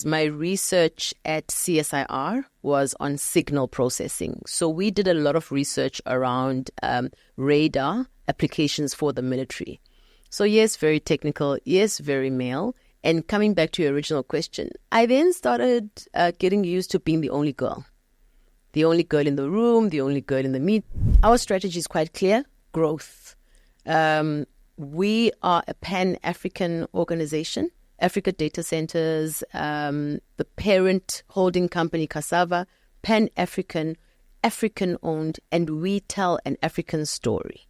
My research at CSIR was on signal processing. So we did a lot of research around radar applications for the military. So yes, very technical, yes, very male. And coming back to your original question, I then started getting used to being the only girl. The only girl in the room, the only girl in the meet. Our strategy is quite clear, growth. We are a Pan-African organization. Africa Data Centers, the parent holding company Cassava, Pan-African, African-owned, and we tell an African story.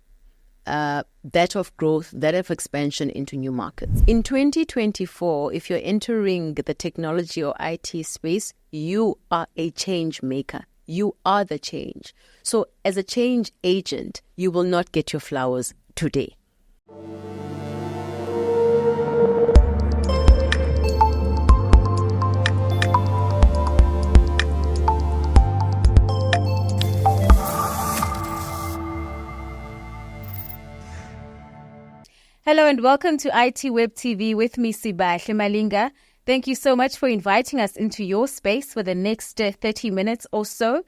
That of growth, that of expansion into new markets. In 2024, if you're entering the technology or IT space, you are a change maker. You are the change. So as a change agent, you will not get your flowers today. Hello and welcome to ITWeb TV with me, Sibahle Malinga. Thank you so much for inviting us into your space for the next 30 minutes or so.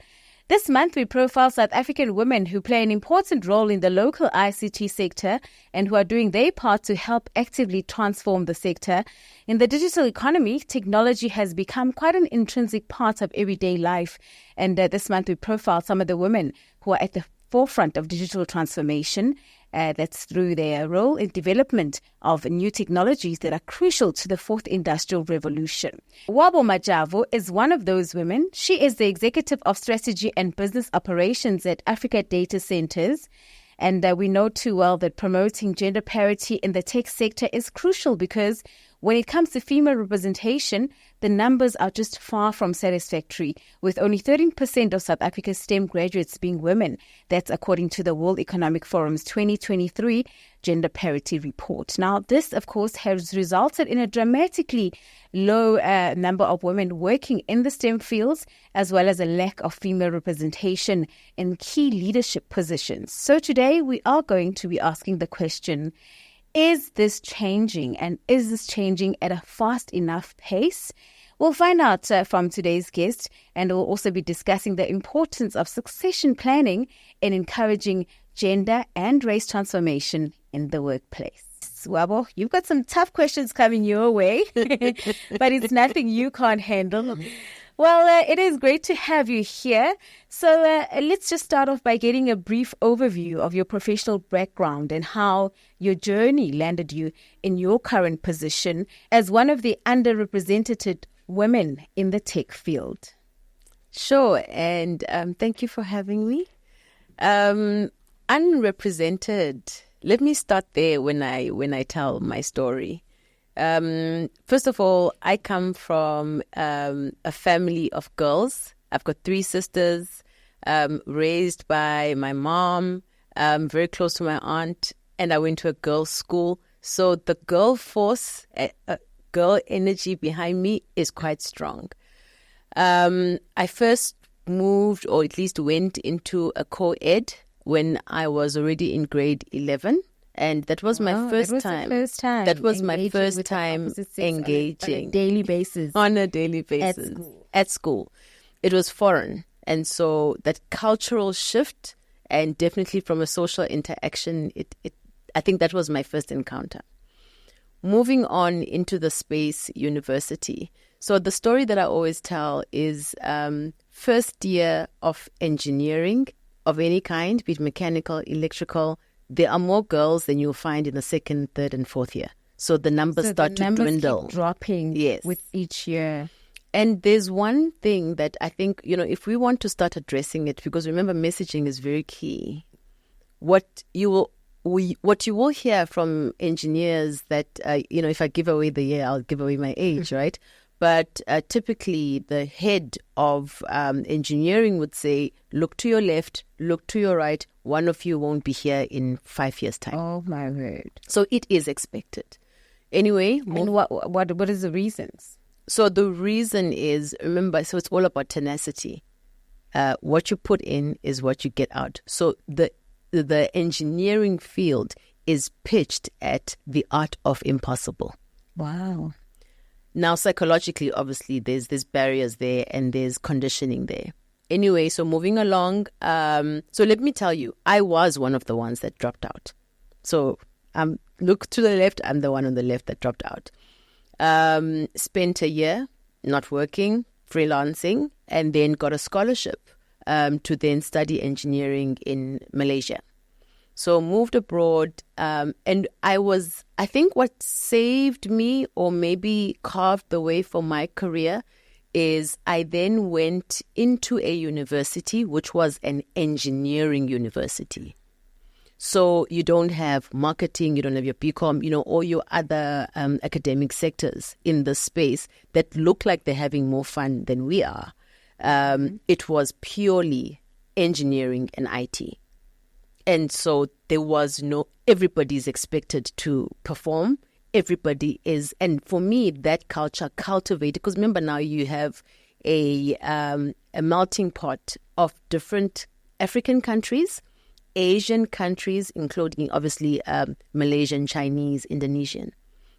This month, we profile South African women who play an important role in the local ICT sector and who are doing their part to help actively transform the sector. In the digital economy, technology has become quite an intrinsic part of everyday life. And this month, we profile some of the women who are at the forefront of digital transformation. That's through their role in development of new technologies that are crucial to the fourth industrial revolution. Wabo Majavu is one of those women. She is the Executive of Strategy and Business Operations at Africa Data Centers. And we know too well that promoting gender parity in the tech sector is crucial because when it comes to female representation, the numbers are just far from satisfactory, with only 13% of South Africa's STEM graduates being women. That's according to the World Economic Forum's 2023 Gender Parity Report. Now, this, of course, has resulted in a dramatically low number of women working in the STEM fields, as well as a lack of female representation in key leadership positions. So today, we are going to be asking the question, is this changing, and is this changing at a fast enough pace? We'll find out from today's guest, and we'll also be discussing the importance of succession planning in encouraging gender and race transformation in the workplace. Wabo, you've got some tough questions coming your way, but it's nothing you can't handle. Well, it is great to have you here. So let's just start off by getting a brief overview of your professional background and how your journey landed you in your current position as one of the underrepresented women in the tech field. Sure, and thank you for having me. Unrepresented. Let me start there when I tell my story. First of all, I come from a family of girls. I've got 3 sisters, raised by my mom, very close to my aunt, and I went to a girls' school. So the girl force, girl energy behind me is quite strong. I first moved, or at least went into a co-ed when I was already in grade 11. And that was my first time. That was my first time engaging on a daily basis. On a daily basis. At school. It was foreign. And so that cultural shift, and definitely from a social interaction, I think that was my first encounter. Moving on into the space university. So the story that I always tell is first year of engineering of any kind, be it mechanical, electrical. There are more girls than you'll find in the second, third, and fourth year. So the numbers start to dwindle. Keep dropping with each year. And there's one thing that I think, if we want to start addressing it, because remember, messaging is very key. What you will hear from engineers that, if I give away the year, I'll give away my age, right? But typically the head of engineering would say, look to your left, look to your right. One of you won't be here in 5 years' time. Oh, my word. So it is expected. Anyway. And what is the reasons? So the reason is, remember, so it's all about tenacity. What you put in is what you get out. So the engineering field is pitched at the art of impossible. Wow. Now, psychologically, obviously, there's barriers there and there's conditioning there. Anyway, so moving along, so let me tell you, I was one of the ones that dropped out. So look to the left, I'm the one on the left that dropped out. Spent a year not working, freelancing, and then got a scholarship to then study engineering in Malaysia. So moved abroad, and I think what saved me or maybe carved the way for my career is I then went into a university, which was an engineering university. So you don't have marketing, you don't have your BCom, all your other academic sectors in the space that look like they're having more fun than we are. It was purely engineering and IT. And so there was everybody's expected to perform. Everybody is, and for me, that culture cultivated, because remember now you have a melting pot of different African countries, Asian countries, including obviously Malaysian, Chinese, Indonesian.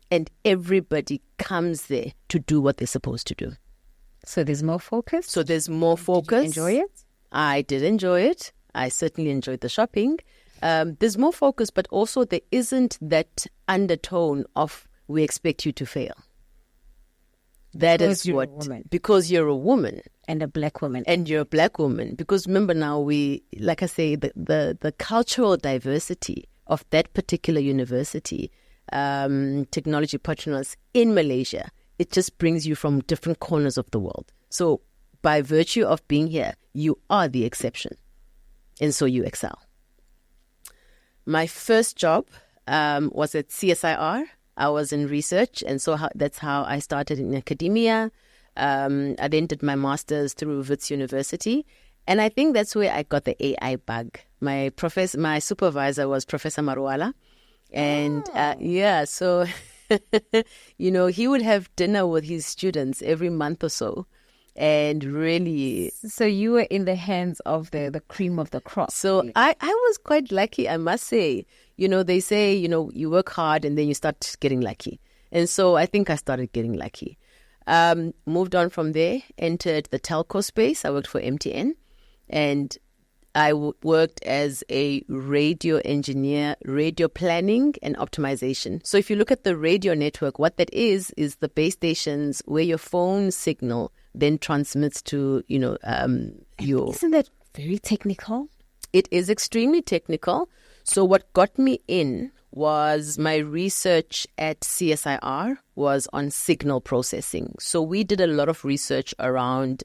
And everybody comes there to do what they're supposed to do. So there's more focus? So there's more focus. Did you enjoy it? I did enjoy it. I certainly enjoyed the shopping. There's more focus, but also there isn't that undertone of we expect you to fail. That is what, because you're a woman. And a black woman. And you're a black woman. Because remember now, like I say, the cultural diversity of that particular university, technology patronage in Malaysia, it just brings you from different corners of the world. So by virtue of being here, you are the exception. And so you excel. My first job was at CSIR. I was in research, and so that's how I started in academia. I then did my master's through Wits University, and I think that's where I got the AI bug. My supervisor was Professor Marwala, and so he would have dinner with his students every month or so. And really... So you were in the hands of the cream of the crop. So I was quite lucky, I must say. They say, you work hard and then you start getting lucky. And so I think I started getting lucky. Moved on from there, entered the telco space. I worked for MTN. And I worked as a radio engineer, radio planning and optimization. So if you look at the radio network, what that is the base stations where your phone signal then transmits to, your... Isn't that very technical? It is extremely technical. So what got me in was my research at CSIR was on signal processing. So we did a lot of research around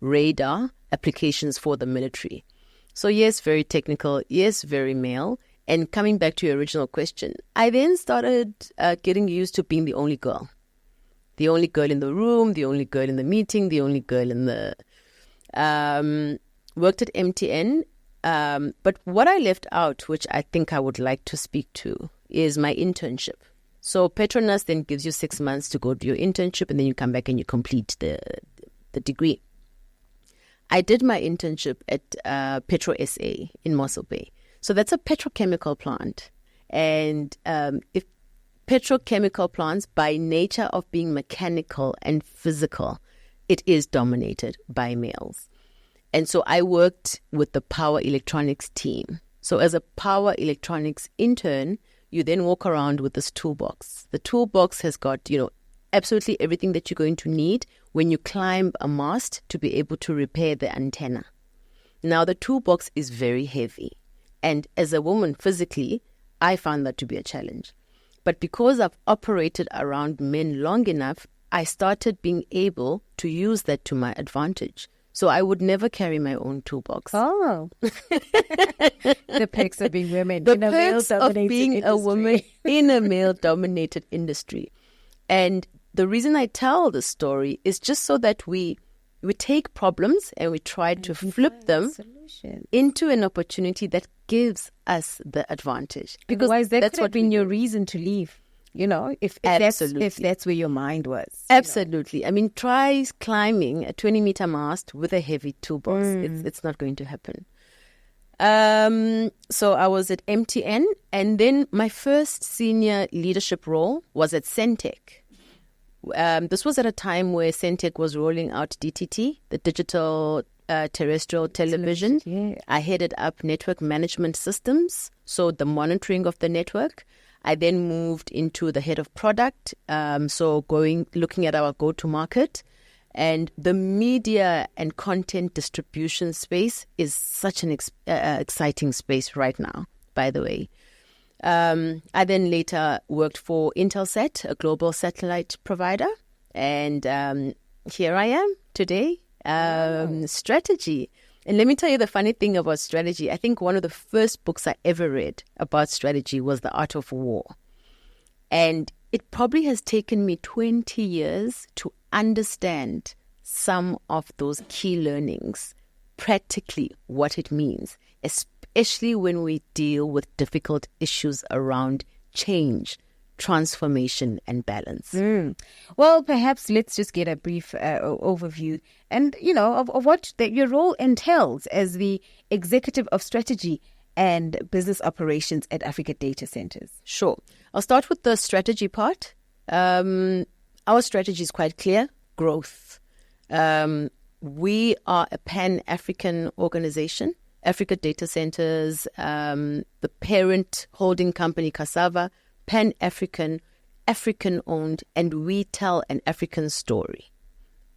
radar applications for the military. So yes, very technical, yes, very male. And coming back to your original question, I then started getting used to being the only girl. The only girl in the room, the only girl in the meeting, the only girl in the... worked at MTN. But what I left out, which I think I would like to speak to, is my internship. So Petronas then gives you 6 months to go do your internship, and then you come back and you complete the degree. I did my internship at Petro SA in Mossel Bay. So that's a petrochemical plant. And if petrochemical plants, by nature of being mechanical and physical, it is dominated by males. And so I worked with the power electronics team. So as a power electronics intern, you then walk around with this toolbox. The toolbox has got, absolutely everything that you're going to need when you climb a mast to be able to repair the antenna. Now, the toolbox is very heavy. And as a woman physically, I found that to be a challenge. But because I've operated around men long enough, I started being able to use that to my advantage. So I would never carry my own toolbox. Oh. The perks of being women in a male-dominated a woman in a male-dominated industry. And the reason I tell this story is just so that we take problems and we try to flip them into an opportunity that gives us the advantage. Because that's what been your reason to leave. If that's where your mind was. Absolutely. I mean, try climbing a 20-meter mast with a heavy toolbox. It's not going to happen. So I was at MTN, and then my first senior leadership role was at Centec, This was at a time where Centec was rolling out DTT, the digital terrestrial television. Yeah. I headed up network management systems, so the monitoring of the network. I then moved into the head of product, looking at our go-to-market. And the media and content distribution space is such an exciting space right now, by the way. I then later worked for Intelsat, a global satellite provider. And here I am today, strategy. And let me tell you the funny thing about strategy. I think one of the first books I ever read about strategy was The Art of War. And it probably has taken me 20 years to understand some of those key learnings, practically what it means, especially when we deal with difficult issues around change, transformation and balance. Well, perhaps let's just get a brief overview and, of what your role entails as the Executive of Strategy and Business Operations at Africa Data Centers. Sure. I'll start with the strategy part. Our strategy is quite clear: growth. We are a pan-African organization. Africa Data Centers, the parent holding company Cassava, pan-African, African-owned, and we tell an African story.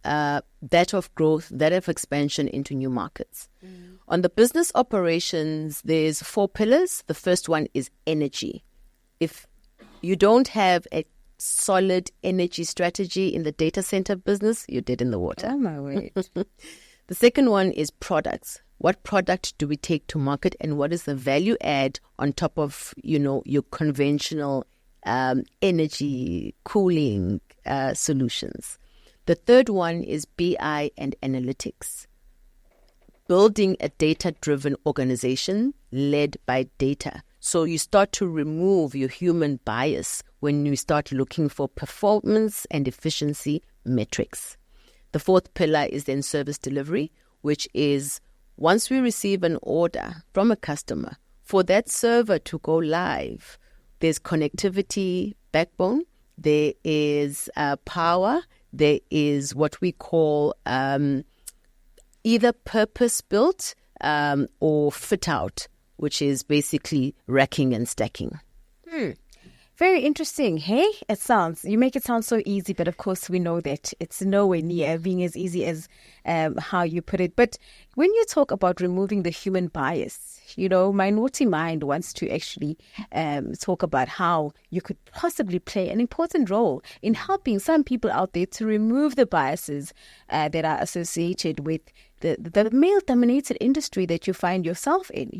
That of growth, that of expansion into new markets. On the business operations, there's 4 pillars. The first one is energy. If you don't have a solid energy strategy in the data center business, you're dead in the water. Oh, my word. The second one is products. What product do we take to market, and what is the value add on top of, your conventional energy cooling solutions? The third one is BI and analytics. Building a data-driven organization led by data. So you start to remove your human bias when you start looking for performance and efficiency metrics. The fourth pillar is then service delivery, which is once we receive an order from a customer, for that server to go live, there's connectivity backbone, there is power, there is what we call either purpose-built or fit-out, which is basically racking and stacking. Very interesting. Hey, you make it sound so easy, but of course we know that it's nowhere near being as easy as how you put it. But when you talk about removing the human bias, my naughty mind wants to actually talk about how you could possibly play an important role in helping some people out there to remove the biases that are associated with the male-dominated industry that you find yourself in.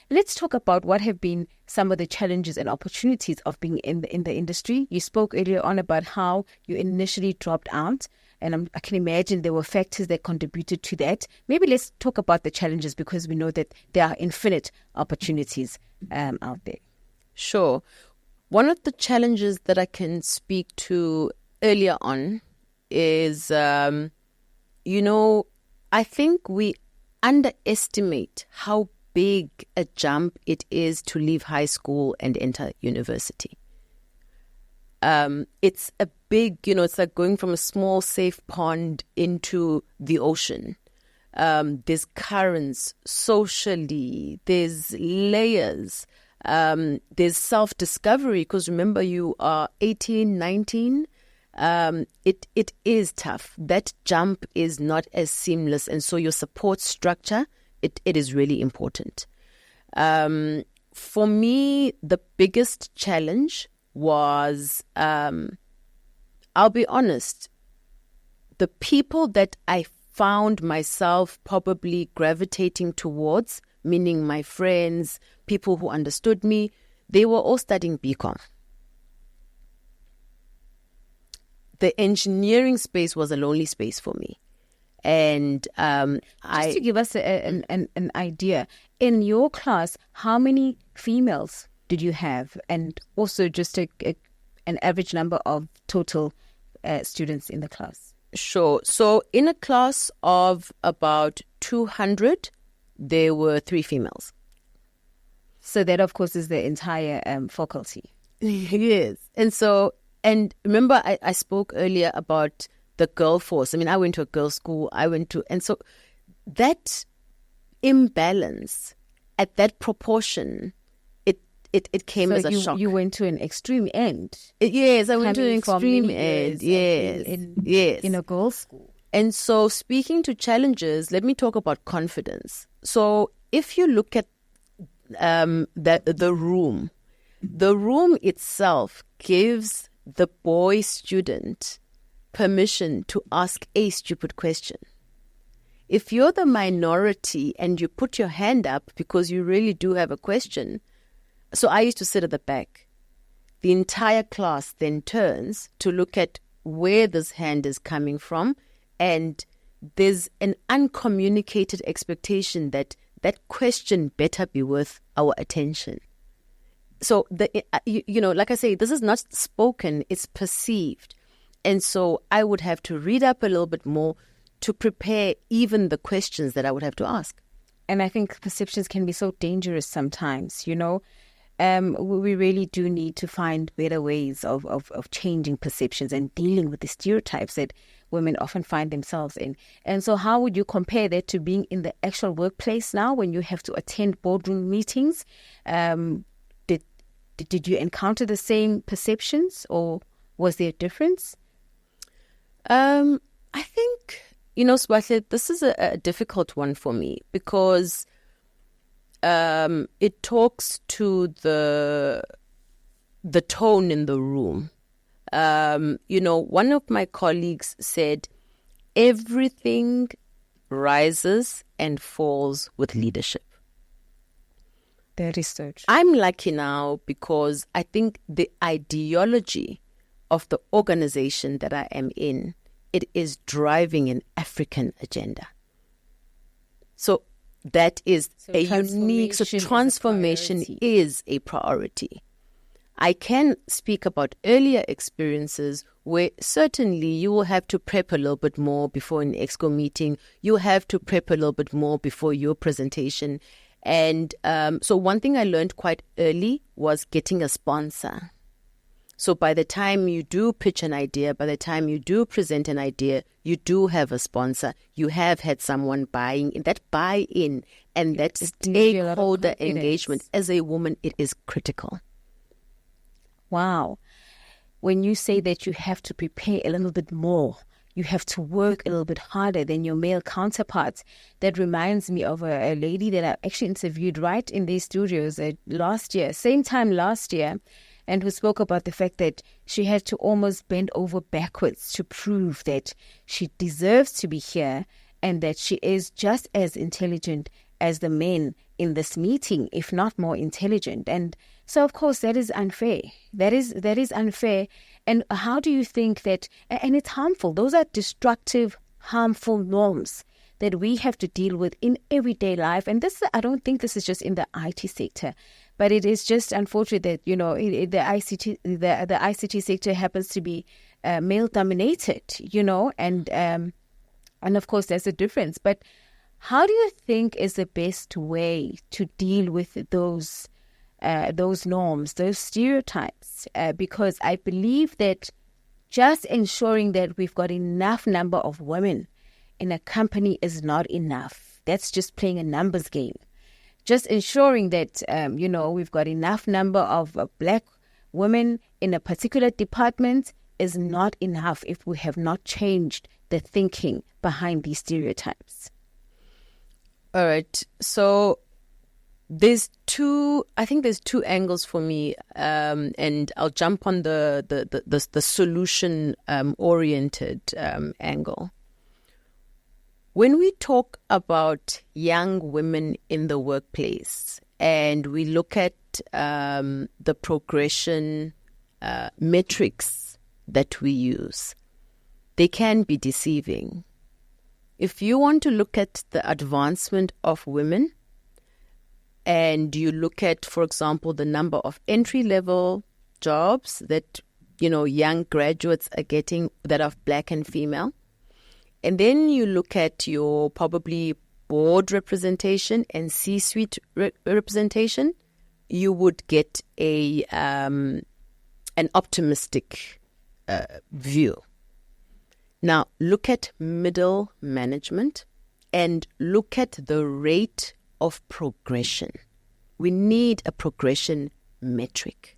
Let's talk about what have been some of the challenges and opportunities of being in the industry. You spoke earlier on about how you initially dropped out, and I can imagine there were factors that contributed to that. Maybe let's talk about the challenges, because we know that there are infinite opportunities out there. Sure. One of the challenges that I can speak to earlier on is, I think we underestimate how big a jump it is to leave high school and enter university. It's a big, it's like going from a small, safe pond into the ocean. There's currents socially, there's layers, there's self-discovery, because remember, you are 18, 19. It is tough. That jump is not as seamless, and so your support structure, it is really important. For me, the biggest challenge was, I'll be honest, the people that I found myself probably gravitating towards, meaning my friends, people who understood me, they were all studying BCom. The engineering space was a lonely space for me. And just to give us an idea, in your class, how many females did you have? And also just an average number of total students in the class? Sure. So in a class of about 200, there were 3 females. So that, of course, is the entire faculty. Yes. And so And remember, I spoke earlier about the girl force. I mean, I went to a girls' school. And so that imbalance at that proportion, it came as a shock. You went to an extreme end. Yes, I went to an extreme end. Yes, in a girls' school. And so, speaking to challenges, let me talk about confidence. So, if you look at the room itself gives the boy student permission to ask a stupid question. If you're the minority and you put your hand up because you really do have a question, so I used to sit at the back. The entire class then turns to look at where this hand is coming from, and there's an uncommunicated expectation that that question better be worth our attention. So, like I say, this is not spoken, it's perceived. And so I would have to read up a little bit more to prepare even the questions that I would have to ask. And I think perceptions can be so dangerous sometimes, we really do need to find better ways of changing perceptions and dealing with the stereotypes that women often find themselves in. And so how would you compare that to being in the actual workplace now when you have to attend boardroom meetings? Did you encounter the same perceptions, or was there a difference? I think, Sbahle, this is a difficult one for me because it talks to the tone in the room. One of my colleagues said, everything rises and falls with leadership. That is so true. I'm lucky now because I think the ideology of the organization that I am in, it is driving an African agenda. So that is a unique, transformation is a priority. I can speak about earlier experiences where certainly you will have to prep a little bit more before an exco meeting. You have to prep a little bit more before your presentation. And so one thing I learned quite early was getting a sponsor. So by the time you do pitch an idea, by the time you do present an idea, you do have a sponsor. You have had someone buying in. That buy-in and that stakeholder engagement as a woman, it is critical. Wow. When you say that you have to prepare a little bit more, you have to work a little bit harder than your male counterparts. That reminds me of a lady that I actually interviewed right in these studios last year, same time last year, and who spoke about the fact that she had to almost bend over backwards to prove that she deserves to be here and that she is just as intelligent as the men in this meeting, if not more intelligent. And so, of course, that is unfair. That is unfair. And how do you think that, and it's harmful, those are destructive, harmful norms that we have to deal with in everyday life. And this, I don't think this is just in the IT sector, but it is just unfortunate that, the ICT sector happens to be male dominated, and of course there's a difference. But how do you think is the best way to deal with those norms, those stereotypes? Because I believe that just ensuring that we've got enough number of women in a company is not enough. That's just playing a numbers game. Just ensuring that, we've got enough number of black women in a particular department is not enough if we have not changed the thinking behind these stereotypes. All right. So there's two angles for me, and I'll jump on the solution oriented angle. When we talk about young women in the workplace and we look at the progression metrics that we use, they can be deceiving. If you want to look at the advancement of women and you look at, for example, the number of entry-level jobs that, young graduates are getting that are black and female, and then you look at your probably board representation and C-suite representation, you would get an optimistic view. Now, look at middle management and look at the rate of progression. We need a progression metric.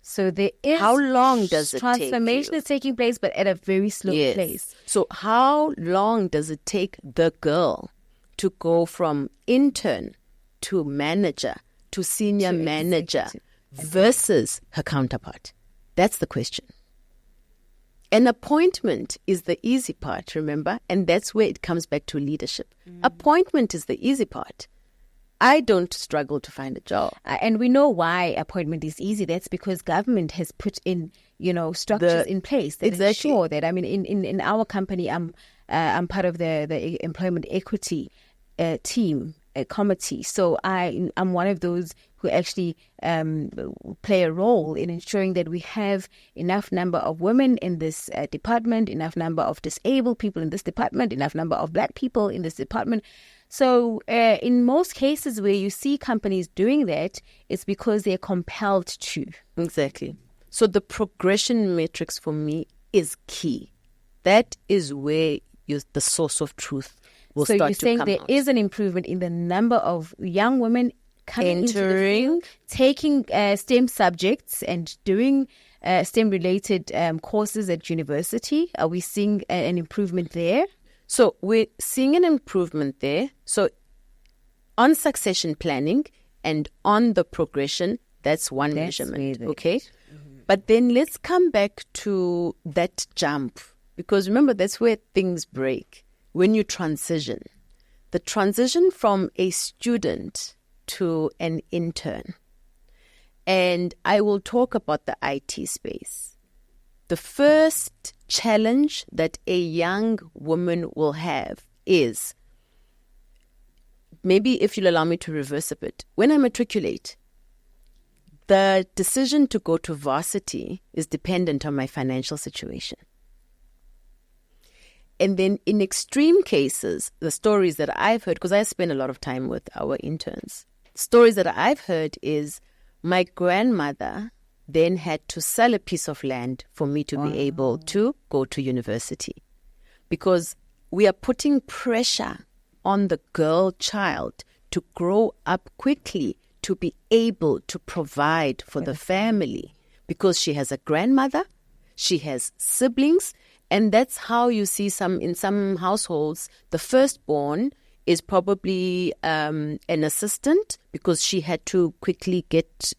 So there is how long does it transformation take is taking place, but at a very slow pace. So how long does it take the girl to go from intern to manager to senior manager versus her counterpart? That's the question. An appointment is the easy part, remember? And that's where it comes back to leadership. Appointment is the easy part. I don't struggle to find a job. And we know why appointment is easy. That's because government has put in, structures in place that ensure that. I mean, in our company, I'm part of the employment equity team, committee. So I'm one of those who actually play a role in ensuring that we have enough number of women in this department, enough number of disabled people in this department, enough number of black people in this department. So in most cases where you see companies doing that, it's because they're compelled to. Exactly. So the progression matrix for me is key. That is where the source of truth will start to come out. So you're saying there is an improvement in the number of young women coming into the field, taking STEM subjects and doing STEM-related courses at university. Are we seeing an improvement there? So we're seeing an improvement there. So on succession planning and on the progression, that's one measurement, okay? Mm-hmm. But then let's come back to that jump, because remember, that's where things break. When you transition, the transition from a student to an intern. And I will talk about the IT space. The first challenge that a young woman will have is, maybe if you'll allow me to reverse a bit, when I matriculate, the decision to go to varsity is dependent on my financial situation. And then in extreme cases, the stories that I've heard, because I spend a lot of time with our interns, stories that I've heard is my grandmother then had to sell a piece of land for me to be able to go to university. Because we are putting pressure on the girl child to grow up quickly to be able to provide for the family. Because she has a grandmother, she has siblings, and that's how you see in some households, the firstborn is probably an assistant because she had to quickly get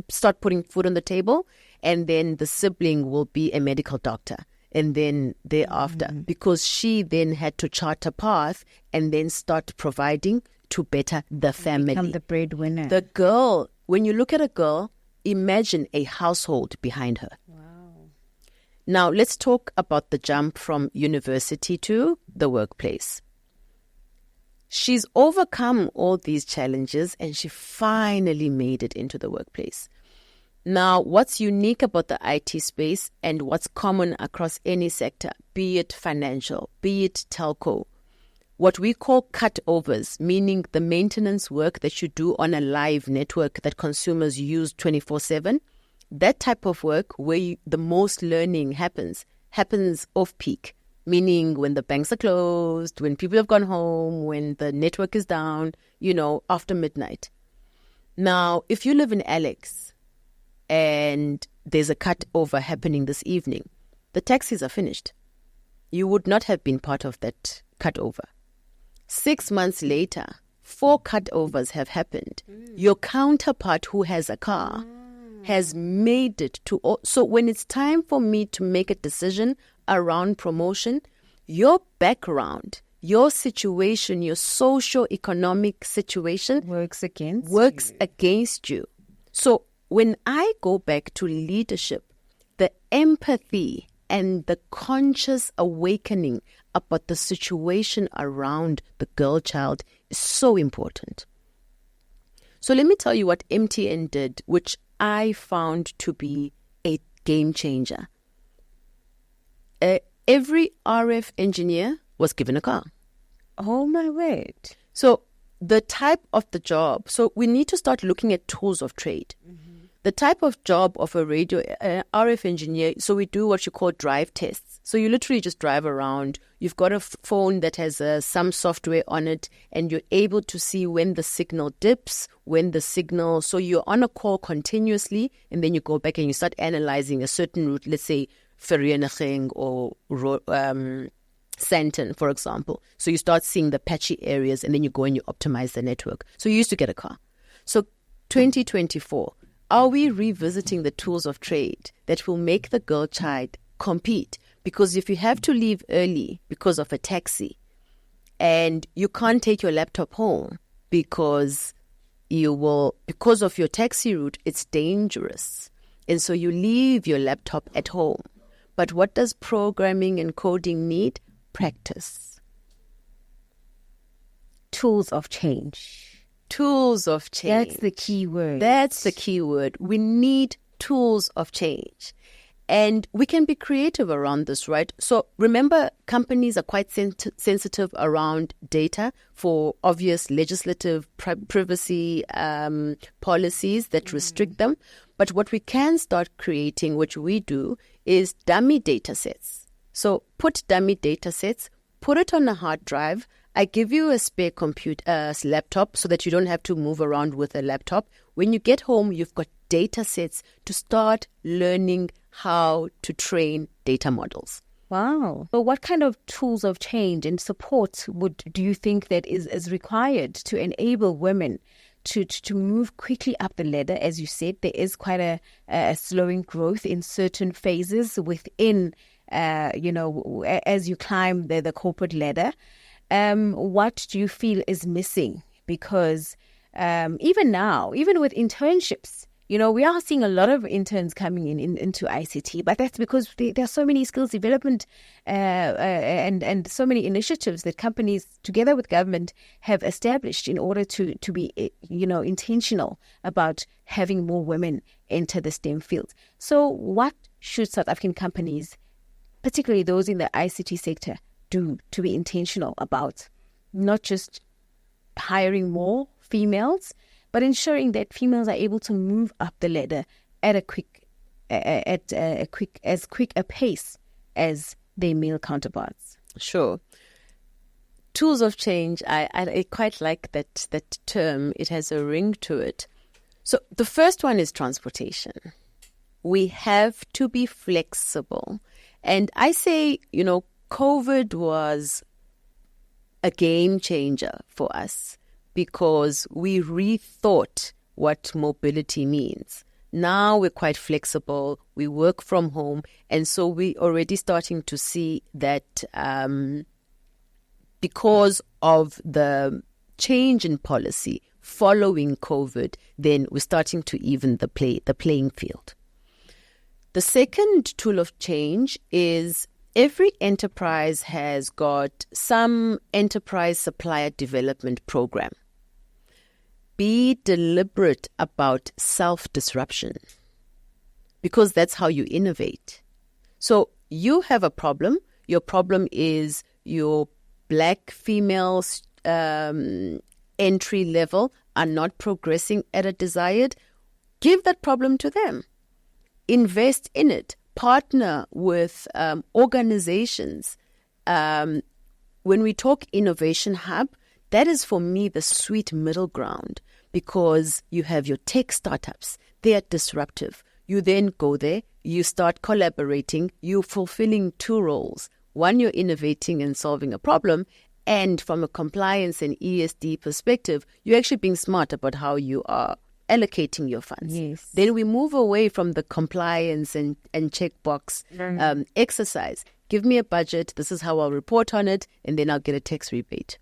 start putting food on the table, and then the sibling will be a medical doctor. And then thereafter, because she then had to chart a path and then start providing to better the family. Become the breadwinner. The girl, when you look at a girl, imagine a household behind her. Wow. Now, let's talk about the jump from university to the workplace. She's overcome all these challenges and she finally made it into the workplace. Now, what's unique about the IT space and what's common across any sector, be it financial, be it telco, what we call cutovers, meaning the maintenance work that you do on a live network that consumers use 24/7, that type of work where the most learning happens off-peak. Meaning when the banks are closed, when people have gone home, when the network is down, after midnight. Now, if you live in Alex and there's a cut-over happening this evening, the taxis are finished. You would not have been part of that cut-over. 6 months later, 4 cut-overs have happened. Your counterpart who has a car has made it to... So when it's time for me to make a decision around promotion, your background, your situation, your socio-economic situation works against you. So when I go back to leadership, the empathy and the conscious awakening about the situation around the girl child is so important. So let me tell you what MTN did, which I found to be a game changer. Every RF engineer was given a car. Oh my word. So the type of the job, so we need to start looking at tools of trade. the type of job of a radio RF engineer, so we do what you call drive tests. So you literally just drive around. You've got a phone that has some software on it, and you're able to see when the signal dips, so you're on a call continuously, and then you go back and you start analyzing a certain route, let's say Vereeniging or Sandton, for example. So you start seeing the patchy areas, and then you go and you optimize the network. So you used to get a car. So 2024, are we revisiting the tools of trade that will make the girl child compete? Because if you have to leave early because of a taxi and you can't take your laptop home because of your taxi route, it's dangerous. And so you leave your laptop at home. But what does programming and coding need? Practice. Tools of change. Tools of change. That's the key word. That's the key word. We need tools of change. And we can be creative around this, right? So remember, companies are quite sensitive around data for obvious legislative privacy policies that restrict them. But what we can start creating, which we do, is dummy data sets. So put dummy data sets, put it on a hard drive. I give you a spare laptop so that you don't have to move around with a laptop. When you get home, you've got data sets to start learning how to train data models. Wow. So what kind of tools of change and support do you think that is required to enable women to move quickly up the ladder? As you said, there is quite a slowing growth in certain phases within, as you climb the corporate ladder. What do you feel is missing? Because even now, even with internships, we are seeing a lot of interns coming into ICT, but that's because there are so many skills development and so many initiatives that companies, together with government, have established in order to be, intentional about having more women enter the STEM field. So what should South African companies, particularly those in the ICT sector, do to be intentional about not just hiring more females, but ensuring that females are able to move up the ladder at as quick a pace as their male counterparts? Sure. Tools of change, I quite like that term. It has a ring to it. So the first one is transportation. We have to be flexible. And I say, COVID was a game changer for us because we rethought what mobility means. Now we're quite flexible. We work from home. And so we're already starting to see that because of the change in policy following COVID, then we're starting to even the playing field. The second tool of change is every enterprise has got some enterprise supplier development program. Be deliberate about self-disruption because that's how you innovate. So you have a problem. Your problem is your Black females entry level are not progressing at a desired. Give that problem to them. Invest in it. Partner with organizations. When we talk innovation hub, that is for me the sweet middle ground because you have your tech startups. They are disruptive. You then go there, you start collaborating, you're fulfilling two roles. One, you're innovating and solving a problem. And from a compliance and ESG perspective, you're actually being smart about how you are allocating your funds. Yes. Then we move away from the compliance and checkbox exercise. Give me a budget. This is how I'll report on it. And then I'll get a tax rebate.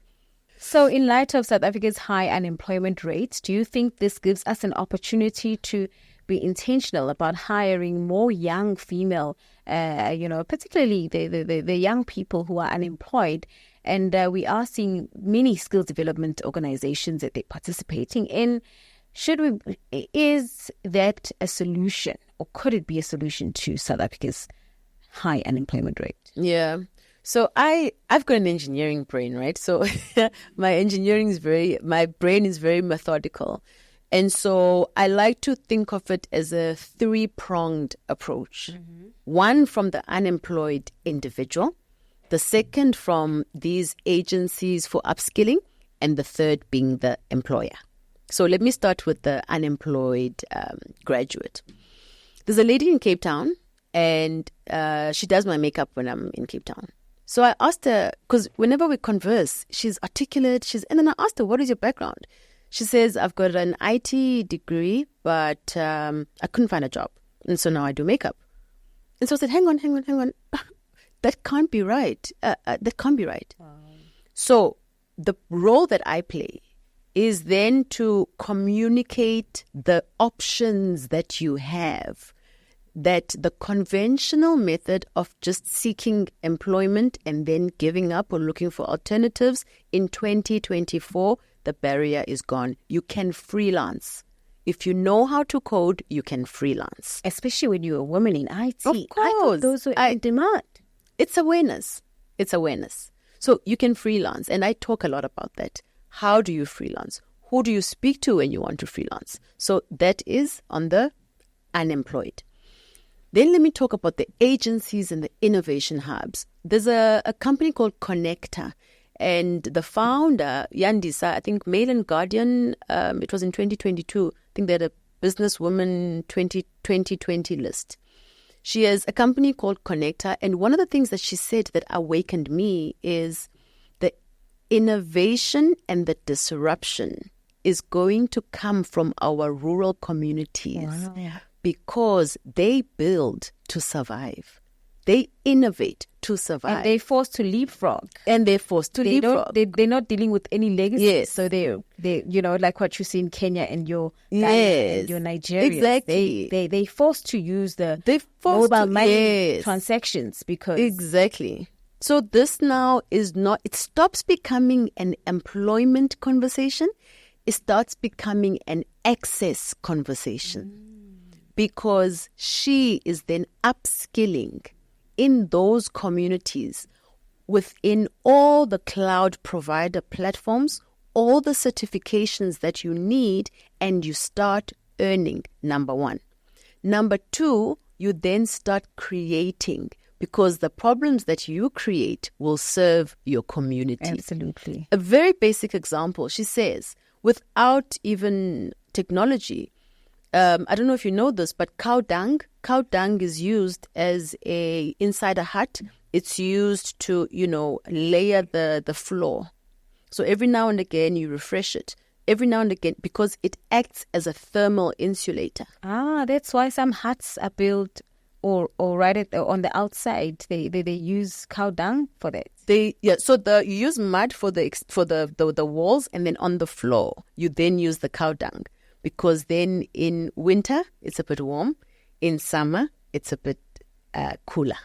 So in light of South Africa's high unemployment rates, do you think this gives us an opportunity to be intentional about hiring more young female, particularly the young people who are unemployed? And we are seeing many skills development organizations that they're participating in. Is that a solution, or could it be a solution to South Africa's high unemployment rate? Yeah. So I've got an engineering brain, right? So my brain is very methodical. And so I like to think of it as a three-pronged approach. One from the unemployed individual, the second from these agencies for upskilling, and the third being the employer. So let me start with the unemployed graduate. There's a lady in Cape Town, and she does my makeup when I'm in Cape Town. So I asked her, because whenever we converse, she's articulate. And then I asked her, what is your background? She says, I've got an IT degree, but I couldn't find a job. And so now I do makeup. And so I said, hang on. That can't be right. That can't be right. Wow. So the role that I play is then to communicate the options that you have, that the conventional method of just seeking employment and then giving up or looking for alternatives in 2024, the barrier is gone. You can freelance. If you know how to code, you can freelance. Especially when you're a woman in IT. Of course. Those are in demand. It's awareness. So you can freelance. And I talk a lot about that. How do you freelance? Who do you speak to when you want to freelance? So that is on the unemployed. Then let me talk about the agencies and the innovation hubs. There's a company called Connector. And the founder, Yandisa, I think Mail and Guardian, it was in 2022. I think they had a Businesswoman 2020 list. She has a company called Connector. And one of the things that she said that awakened me is the innovation and the disruption is going to come from our rural communities. Wow. Because they build to survive. They innovate to survive. And they're forced to leapfrog. They're not dealing with any legacy. Yes. So they like what you see in Kenya and your yes. and your Nigeria. Exactly. They forced to use the mobile money transactions because exactly. So this now is not. It stops becoming an employment conversation. It starts becoming an access conversation. Because she is then upskilling in those communities within all the cloud provider platforms, all the certifications that you need, and you start earning, number one. Number two, you then start creating, because the problems that you create will serve your community. Absolutely. A very basic example, she says, without even technology, I don't know if you know this, but cow dung is used as inside a hut. It's used to, layer the floor. So every now and again you refresh it. Every now and again, because it acts as a thermal insulator. That's why some huts are built or right on the outside. They use cow dung for that. So you use mud for the walls, and then on the floor you then use the cow dung. Because then in winter, it's a bit warm. In summer, it's a bit cooler.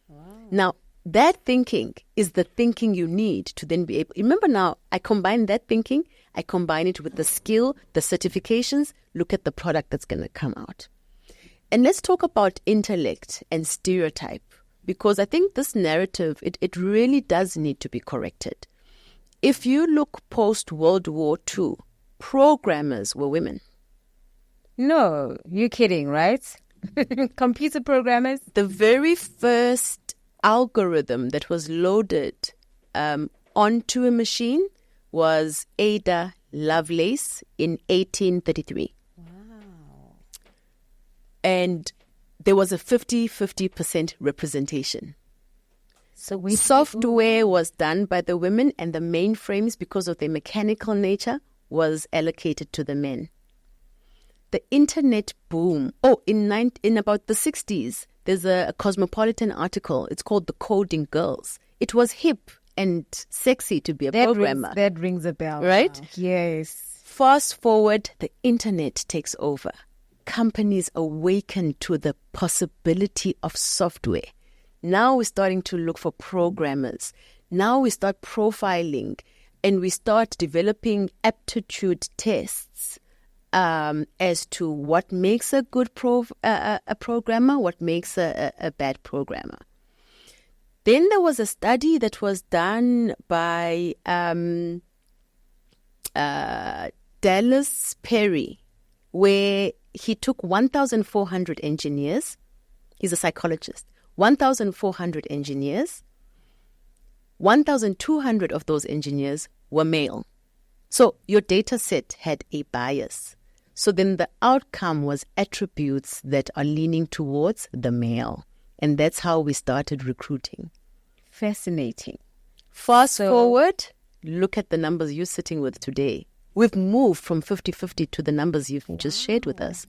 Wow. Now, that thinking is the thinking you need to then be able... Remember now, I combine that thinking, I combine it with the skill, the certifications, look at the product that's going to come out. And let's talk about intellect and stereotype, because I think this narrative, it really does need to be corrected. If you look post-World War II, programmers were women. No, you're kidding, right? Computer programmers. The very first algorithm that was loaded onto a machine was Ada Lovelace in 1833. Wow. And there was a 50% representation. So software was done by the women, and the mainframes, because of their mechanical nature, was allocated to the men. The internet boom. In about the 60s, there's a Cosmopolitan article. It's called The Coding Girls. It was hip and sexy to be a programmer. That rings a bell. Right? Now. Yes. Fast forward, the internet takes over. Companies awaken to the possibility of software. Now we're starting to look for programmers. Now we start profiling, and we start developing aptitude tests as to what makes a good programmer, what makes a bad programmer. Then there was a study that was done by Dallas Perry, where he took 1,400 engineers. He's a psychologist. 1,400 engineers. 1,200 of those engineers were male. So your data set had a bias. So then the outcome was attributes that are leaning towards the male. And that's how we started recruiting. Fascinating. Fast forward, look at the numbers you're sitting with today. We've moved from 50-50 to the numbers you've just shared with us.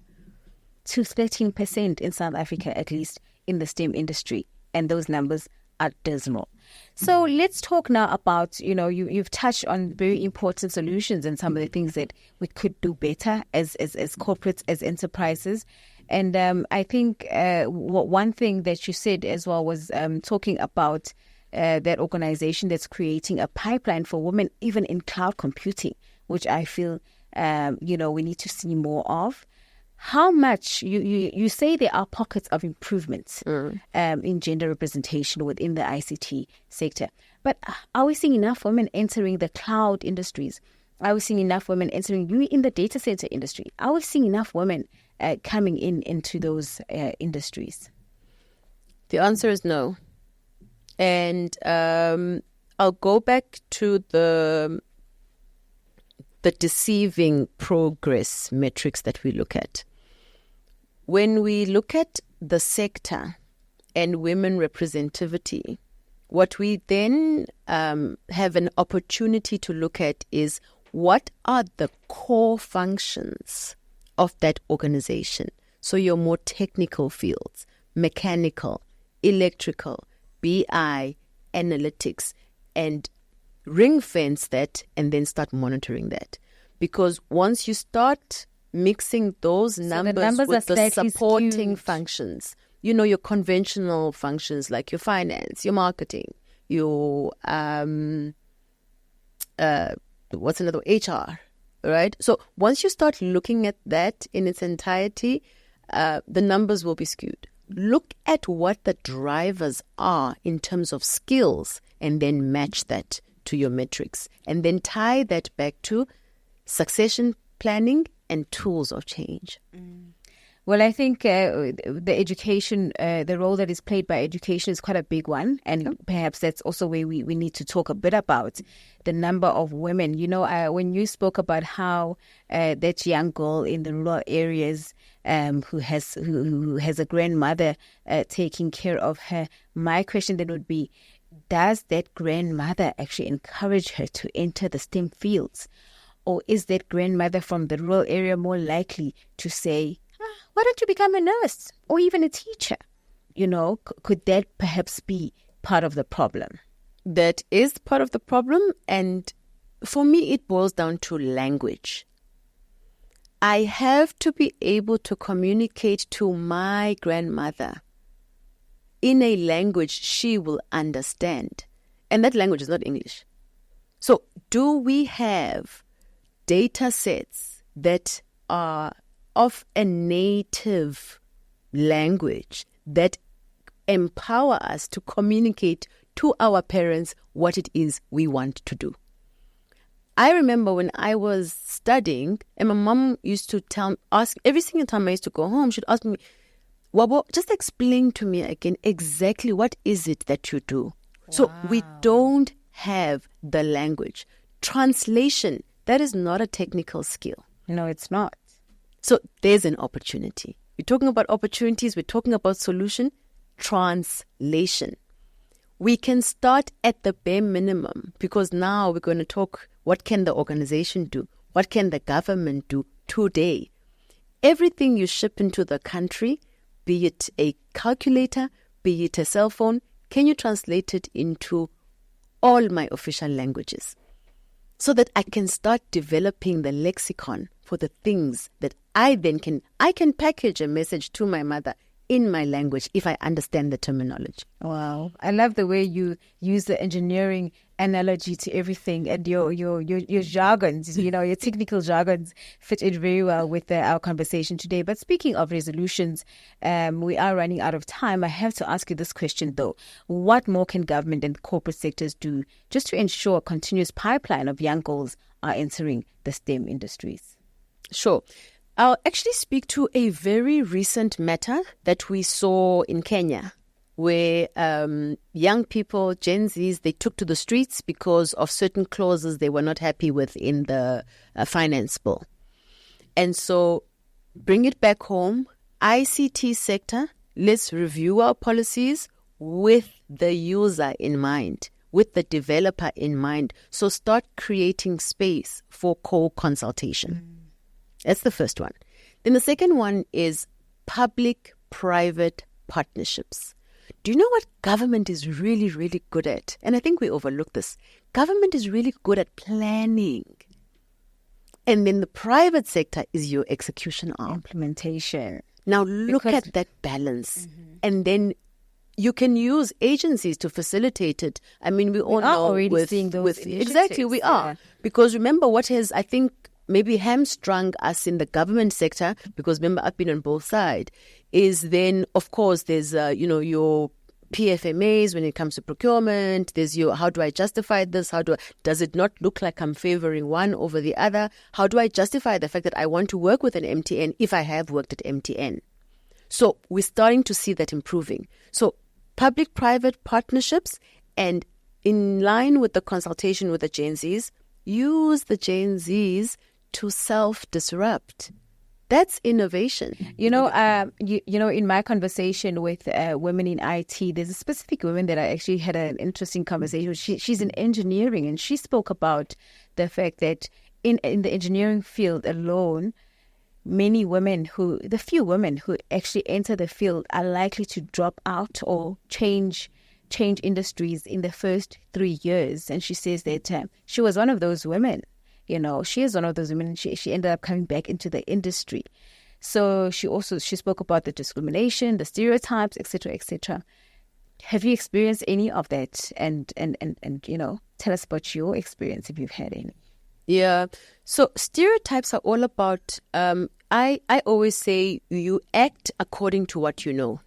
To 13% in South Africa, at least in the STEM industry. And those numbers are dismal. So let's talk now about, you've touched on very important solutions and some of the things that we could do better as corporates, as enterprises. And I think one thing that you said as well was talking about that organization that's creating a pipeline for women, even in cloud computing, which I feel, we need to see more of. How much, you say there are pockets of improvements in gender representation within the ICT sector, but are we seeing enough women entering the cloud industries? Are we seeing enough women entering in the data center industry? Are we seeing enough women coming into those industries? The answer is no. And I'll go back to the deceiving progress metrics that we look at. When we look at the sector and women representativity, what we then have an opportunity to look at is what are the core functions of that organization. So your more technical fields, mechanical, electrical, BI, analytics, and ring fence that and then start monitoring that. Because once you start mixing those numbers with the supporting skewed functions, your conventional functions like your finance, your marketing, your what's another, HR, right? So once you start looking at that in its entirety, the numbers will be skewed. Look at what the drivers are in terms of skills and then match that to your metrics and then tie that back to succession planning and tools of change. Well, I think the education, the role that is played by education is quite a big one. And perhaps that's also where we need to talk a bit about the number of women. When you spoke about how that young girl in the rural areas who has a grandmother taking care of her, my question then would be, does that grandmother actually encourage her to enter the STEM fields? Or is that grandmother from the rural area more likely to say, why don't you become a nurse or even a teacher? Could that perhaps be part of the problem? That is part of the problem. And for me, it boils down to language. I have to be able to communicate to my grandmother in a language she will understand. And that language is not English. So do we have data sets that are of a native language that empower us to communicate to our parents what it is we want to do? I remember when I was studying, and my mom used to ask every single time I used to go home, she'd ask me, Wabo, just explain to me again exactly what is it that you do. Wow. So we don't have the language. Translation, that is not a technical skill. No, it's not. So there's an opportunity. We're talking about opportunities. We're talking about solution. Translation. We can start at the bare minimum because now we're going to talk, what can the organization do? What can the government do today? Everything you ship into the country, be it a calculator, be it a cell phone, can you translate it into all my official languages so that I can start developing the lexicon for the things that I can package a message to my mother in my language if I understand the terminology. Wow. I love the way you use the engineering analogy to everything, and your jargons, your technical jargons fit in very well with our conversation today. But speaking of resolutions, we are running out of time. I have to ask you this question though. What more can government and corporate sectors do just to ensure a continuous pipeline of young girls are entering the STEM industries? Sure. I'll actually speak to a very recent matter that we saw in Kenya, where young people, Gen Zs, they took to the streets because of certain clauses they were not happy with in the finance bill. And so bring it back home, ICT sector, let's review our policies with the user in mind, with the developer in mind. So start creating space for co-consultation. That's the first one. Then the second one is public-private partnerships. Do you know what government is really, really good at? And I think we overlook this. Government is really good at planning. And then the private sector is your execution arm. Implementation. Now look at that balance. And then you can use agencies to facilitate it. I mean, we all know already seeing those exactly, we are. Because remember what has, I think, maybe hamstrung us in the government sector, because remember, I've been on both sides, is then, of course, there's, your PFMAs when it comes to procurement. There's your, how do I justify this? Does it not look like I'm favoring one over the other? How do I justify the fact that I want to work with an MTN if I have worked at MTN? So we're starting to see that improving. So public-private partnerships, and in line with the consultation with the Gen Zs, use the Gen Zs to self-disrupt. That's innovation. In my conversation with women in IT, there's a specific woman that I actually had an interesting conversation with. She's in engineering, and she spoke about the fact that in the engineering field alone, the few women who actually enter the field are likely to drop out or change industries in the first 3 years. And she says that she was one of those women. She is one of those women, and she ended up coming back into the industry. So she spoke about the discrimination, the stereotypes, etc., etc. Have you experienced any of that? And tell us about your experience if you've had any. Yeah. So stereotypes are all about, I always say you act according to what you know.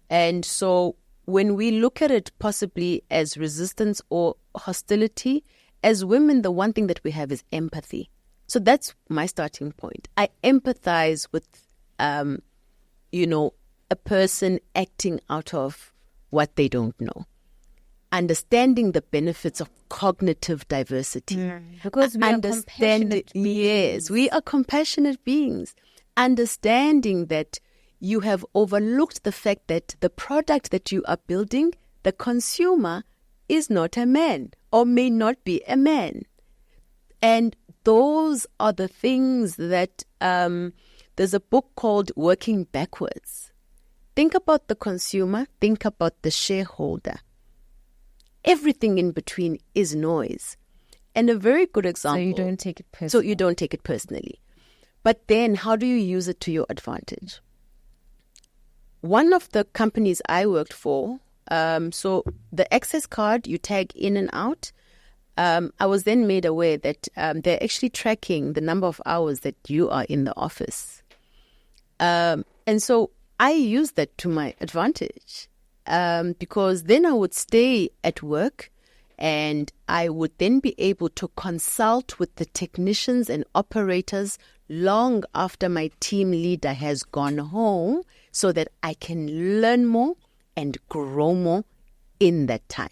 And so when we look at it possibly as resistance or hostility, as women, the one thing that we have is empathy. So that's my starting point. I empathize with, a person acting out of what they don't know. Understanding the benefits of cognitive diversity. Because we are compassionate beings. Yes, we are compassionate beings. Understanding that you have overlooked the fact that the product that you are building, the consumer, is not a man or may not be a man. And those are the things that there's a book called Working Backwards. Think about the consumer, think about the shareholder. Everything in between is noise. And a very good example. So you don't take it personally. But then how do you use it to your advantage? One of the companies I worked for, so the access card, you tag in and out. I was then made aware that they're actually tracking the number of hours that you are in the office. And so I used that to my advantage because then I would stay at work and I would then be able to consult with the technicians and operators long after my team leader has gone home so that I can learn more and grow more in that time.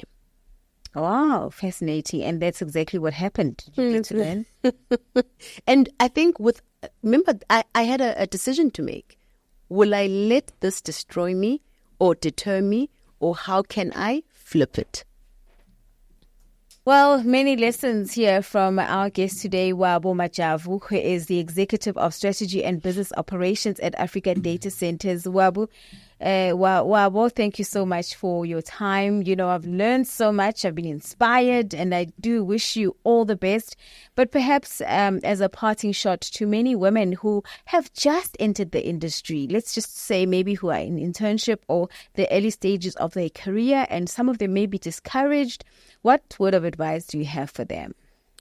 Wow, fascinating. And that's exactly what happened. Did you get to learn? And I think remember, I had a decision to make. Will I let this destroy me or deter me, or how can I flip it? Well, many lessons here from our guest today, Wabo Majavu, who is the Executive of Strategy and Business Operations at Africa Data Centers. Wabo, Wabo, thank you so much for your time. I've learned so much. I've been inspired, and I do wish you all the best. But perhaps as a parting shot to many women who have just entered the industry, let's just say maybe who are in internship or the early stages of their career, and some of them may be discouraged, what word of advice do you have for them?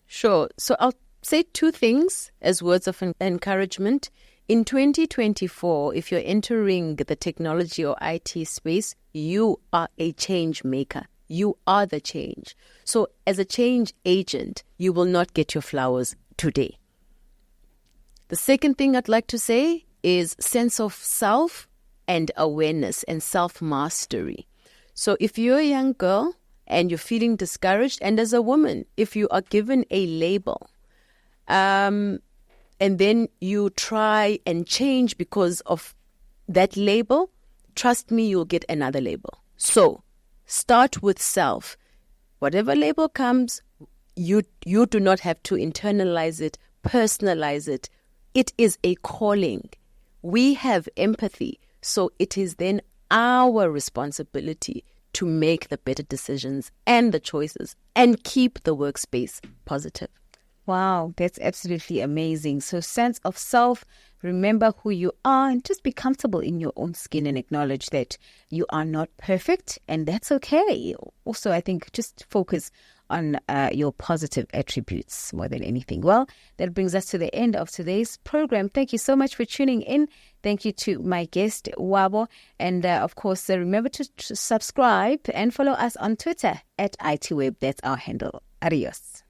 Sure. So I'll say two things as words of encouragement. In 2024, if you're entering the technology or IT space, you are a change maker. You are the change. So as a change agent, you will not get your flowers today. The second thing I'd like to say is sense of self and awareness and self-mastery. So if you're a young girl and you're feeling discouraged, and as a woman, if you are given a label, and then you try and change because of that label, trust me, you'll get another label. So start with self. Whatever label comes, you do not have to internalize it, personalize it. It is a calling. We have empathy. So it is then our responsibility to make the better decisions and the choices and keep the workspace positive. Wow, that's absolutely amazing. So sense of self, remember who you are, and just be comfortable in your own skin and acknowledge that you are not perfect, and that's okay. Also, I think just focus on your positive attributes more than anything. Well, that brings us to the end of today's program. Thank you so much for tuning in. Thank you to my guest, Wabo. And of course, remember to subscribe and follow us on Twitter @ITWeb. That's our handle. Adios.